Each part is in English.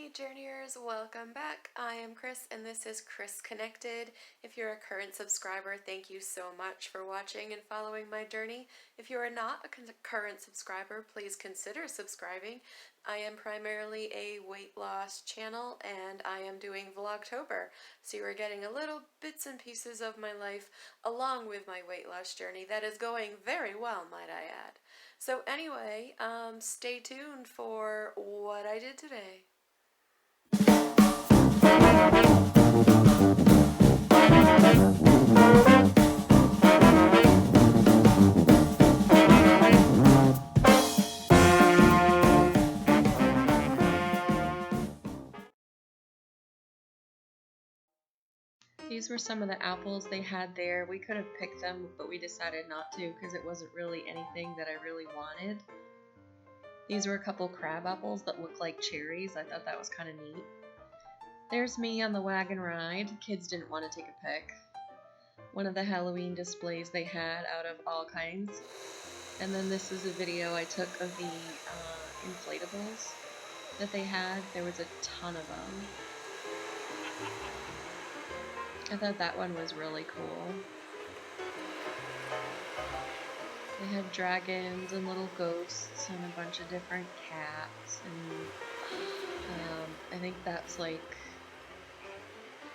Hey Journeyers, welcome back. I am Chris and this is Chris Connected. If you're a current subscriber, thank you so much for watching and following my journey. If you are not a current subscriber, please consider subscribing. I am primarily a weight loss channel and I am doing Vlogtober. So you are getting a little bits and pieces of my life along with my weight loss journey that is going very well, might I add. So anyway, stay tuned for what I did today. These were some of the apples they had there. We could have picked them, but we decided not to because it wasn't really anything that I really wanted. These were a couple crab apples that look like cherries. I thought that was kind of neat. There's me on the wagon ride. Kids didn't want to take a pic. One of the Halloween displays they had out of all kinds. And then this is a video I took of the inflatables that they had. There was a ton of them. I thought that one was really cool. They have dragons and little ghosts and a bunch of different cats, and I think that's like,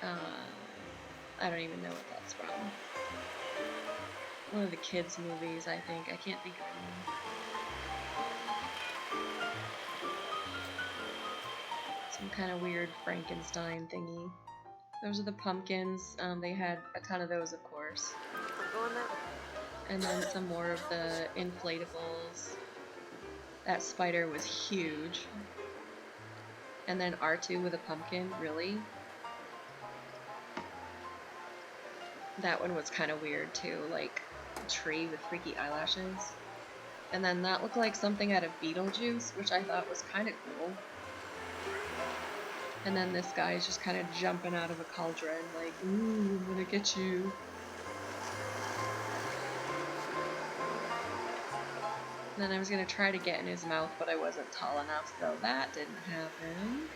I don't even know what that's from. One of the kids' movies, I think. I can't think of one. Some kind of weird Frankenstein thingy. Those are the pumpkins. They had a ton of those, of course. And then some more of the inflatables. That spider was huge. And then R2 with a pumpkin, really? That one was kind of weird too, like a tree with freaky eyelashes. And then that looked like something out of Beetlejuice, which I thought was kind of cool. And then this guy is just kind of jumping out of a cauldron, like, ooh, I'm gonna get you. And then I was gonna try to get in his mouth, but I wasn't tall enough, so that didn't happen.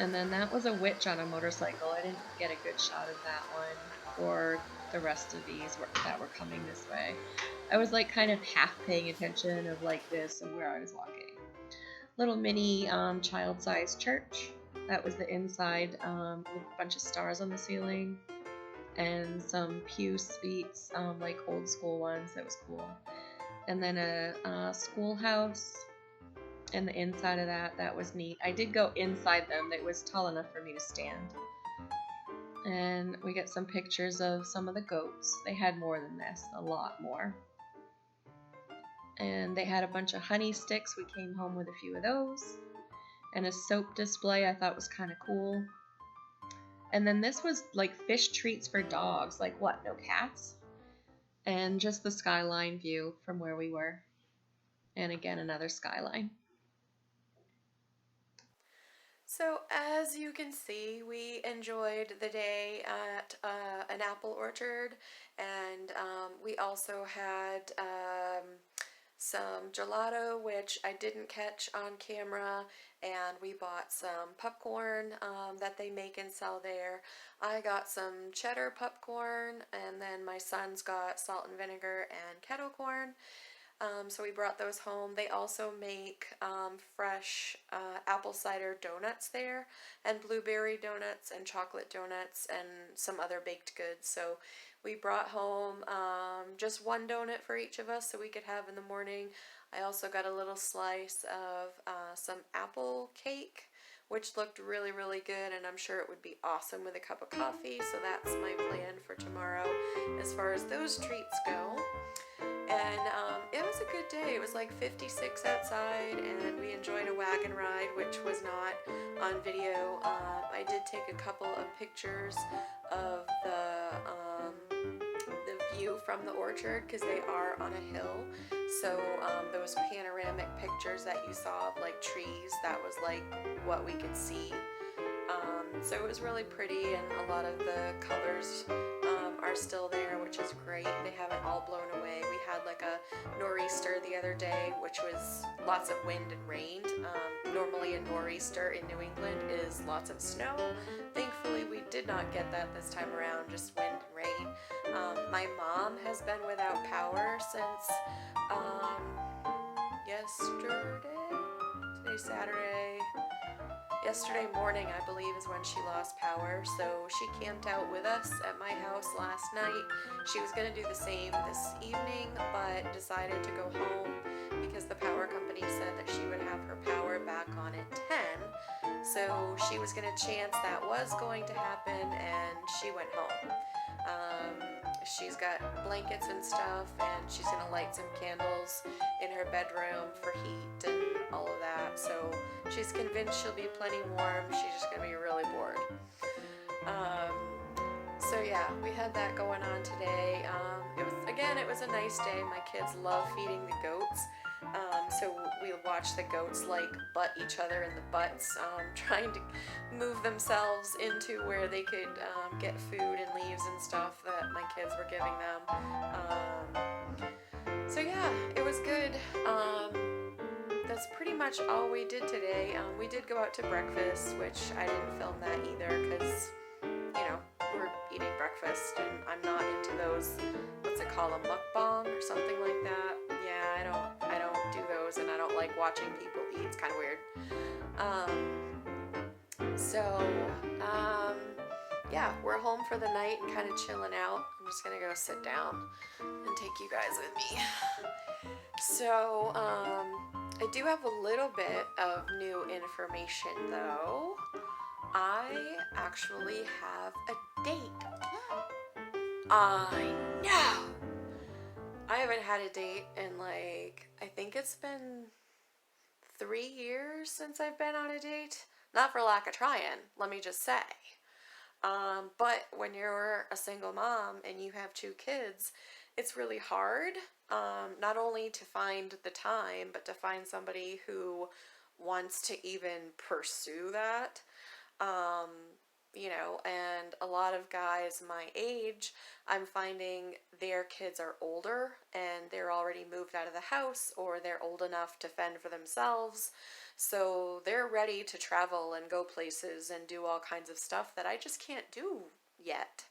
And then that was a witch on a motorcycle. I didn't get a good shot of that one, or the rest of these that were coming this way. I was like kind of half paying attention of like this and where I was walking. Little mini child-sized church. That was the inside with a bunch of stars on the ceiling and some pew seats, like old school ones. That was cool. And then a schoolhouse, and the inside of that was neat. I did go inside them. It was tall enough for me to stand. And we get some pictures of some of the goats. They had more than this, a lot more. And they had a bunch of honey sticks. We came home with a few of those. And a soap display I thought was kind of cool. And then this was like fish treats for dogs. Like what, no cats? And just the skyline view from where we were. And again, another skyline. So as you can see, we enjoyed the day at an apple orchard, and we also had some gelato, which I didn't catch on camera, and we bought some popcorn that they make and sell there. I got some cheddar popcorn, and then my sons got salt and vinegar and kettle corn. So we brought those home. They also make fresh apple cider donuts there, and blueberry donuts and chocolate donuts and some other baked goods. So we brought home just one donut for each of us so we could have in the morning. I also got a little slice of some apple cake, which looked really, really good, and I'm sure it would be awesome with a cup of coffee. So that's my plan for tomorrow as far as those treats go. And it was a good day. It was like 56 outside, and we enjoyed a wagon ride, which was not on video. I did take a couple of pictures of the view from the orchard because they are on a hill. So those panoramic pictures that you saw of like trees, that was like what we could see. So it was really pretty, and a lot of the colors are still there, which is great. They haven't all blown away. We had like a nor'easter the other day, which was lots of wind and rain. Normally a nor'easter in New England is lots of snow. Thankfully, we did not get that this time around, just wind and rain. My mom has been without power since yesterday? Today's Saturday. Yesterday morning, I believe, is when she lost power, so she camped out with us at my house last night. She was going to do the same this evening, but decided to go home because the power company said that she would have her power back on at 10. So she was going to chance that was going to happen, and she went home. She's got blankets and stuff, and she's going to light some candles in her bedroom for heat and all of that. So she's convinced she'll be plenty warm. She's just going to be really bored. So yeah, we had that going on today. It was a nice day. My kids love feeding the goats. So we watched the goats like butt each other in the butts, trying to move themselves into where they could get food and leaves and stuff that my kids were giving them. So yeah, it was good. That's pretty much all we did today. We did go out to breakfast, which I didn't film that either because, we're eating breakfast and I'm not into those, what's it called, a mukbang or something like that. Yeah, I don't do those, and I don't like watching people eat. It's kind of weird. Yeah, we're home for the night and kind of chilling out. I'm just gonna go sit down and take you guys with me. So, I do have a little bit of new information though. I actually have a date. I know! I haven't had a date in I think it's been 3 years since I've been on a date. Not for lack of trying, let me just say. But when you're a single mom and you have 2 kids, it's really hard, not only to find the time, but to find somebody who wants to even pursue that. And a lot of guys my age, I'm finding their kids are older and they're already moved out of the house, or they're old enough to fend for themselves. So they're ready to travel and go places and do all kinds of stuff that I just can't do yet.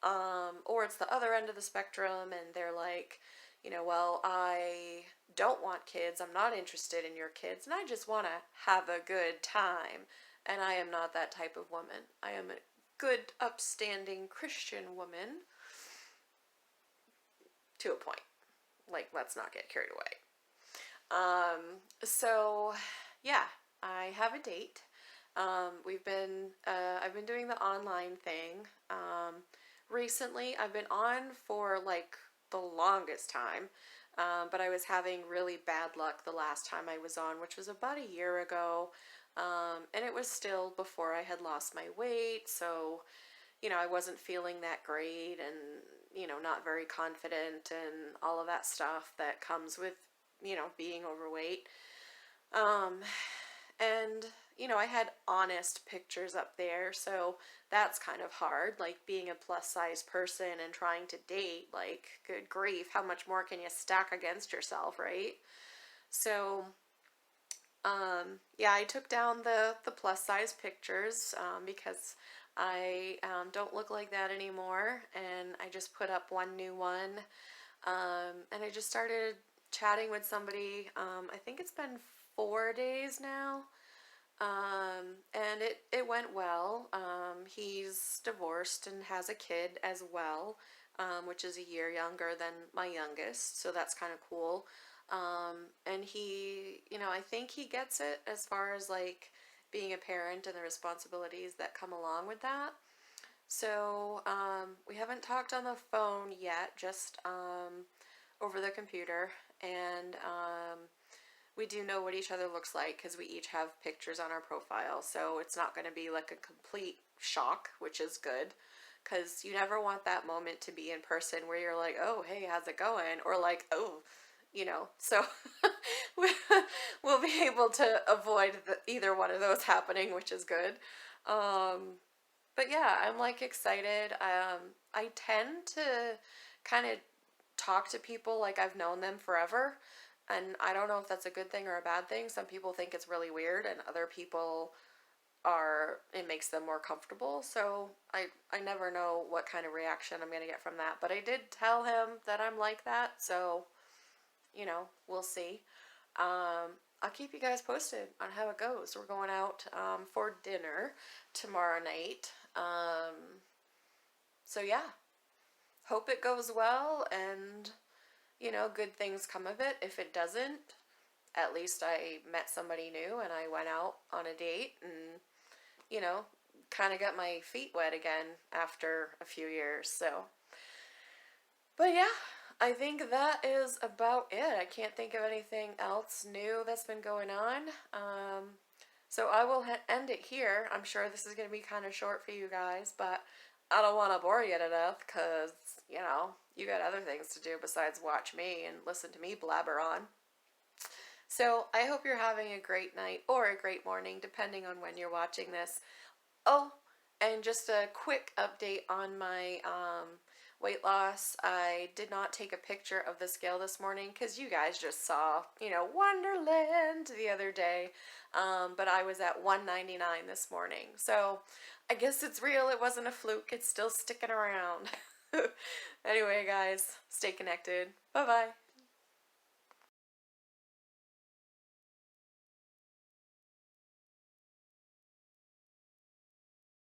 Or it's the other end of the spectrum and they're like, well, I don't want kids, I'm not interested in your kids, and I just want to have a good time. And I am not that type of woman. I am a good, upstanding Christian woman. To a point. Let's not get carried away. So, yeah, I have a date. I've been doing the online thing. Recently, I've been on for the longest time. But I was having really bad luck the last time I was on, which was about a year ago. And it was still before I had lost my weight, so, I wasn't feeling that great and, not very confident and all of that stuff that comes with, being overweight. And, I had honest pictures up there, so that's kind of hard, being a plus size person and trying to date, good grief, how much more can you stack against yourself, right? So, yeah, I took down the plus size pictures, because I don't look like that anymore, and I just put up one new one, and I just started chatting with somebody. I think it's been 4 days now, and it went well. He's divorced and has a kid as well, which is a year younger than my youngest, so that's kind of cool. And he, I think he gets it as far as being a parent and the responsibilities that come along with that. So, we haven't talked on the phone yet, just, over the computer, and, we do know what each other looks like because we each have pictures on our profile, so it's not going to be a complete shock, which is good, because you never want that moment to be in person where you're like, oh, hey, how's it going? Or oh, so we'll be able to avoid either one of those happening, which is good. But yeah, I'm like excited. I tend to kind of talk to people like I've known them forever. And I don't know if that's a good thing or a bad thing. Some people think it's really weird, and other people are, it makes them more comfortable. So I never know what kind of reaction I'm going to get from that. But I did tell him that I'm like that. So, we'll see. I'll keep you guys posted on how it goes. We're going out for dinner tomorrow night. So yeah, hope it goes well and good things come of it. If it doesn't, at least I met somebody new and I went out on a date and you know kind of got my feet wet again after a few years. So, but yeah, I think that is about it. I can't think of anything else new that's been going on. So I will end it here. I'm sure this is going to be kind of short for you guys, but I don't want to bore you to death because, you got other things to do besides watch me and listen to me blabber on. So I hope you're having a great night or a great morning, depending on when you're watching this. Oh, and just a quick update on my weight loss. I did not take a picture of the scale this morning because you guys just saw, Wonderland the other day. But I was at 199 this morning. So I guess it's real. It wasn't a fluke. It's still sticking around. Anyway, guys, stay connected. Bye bye.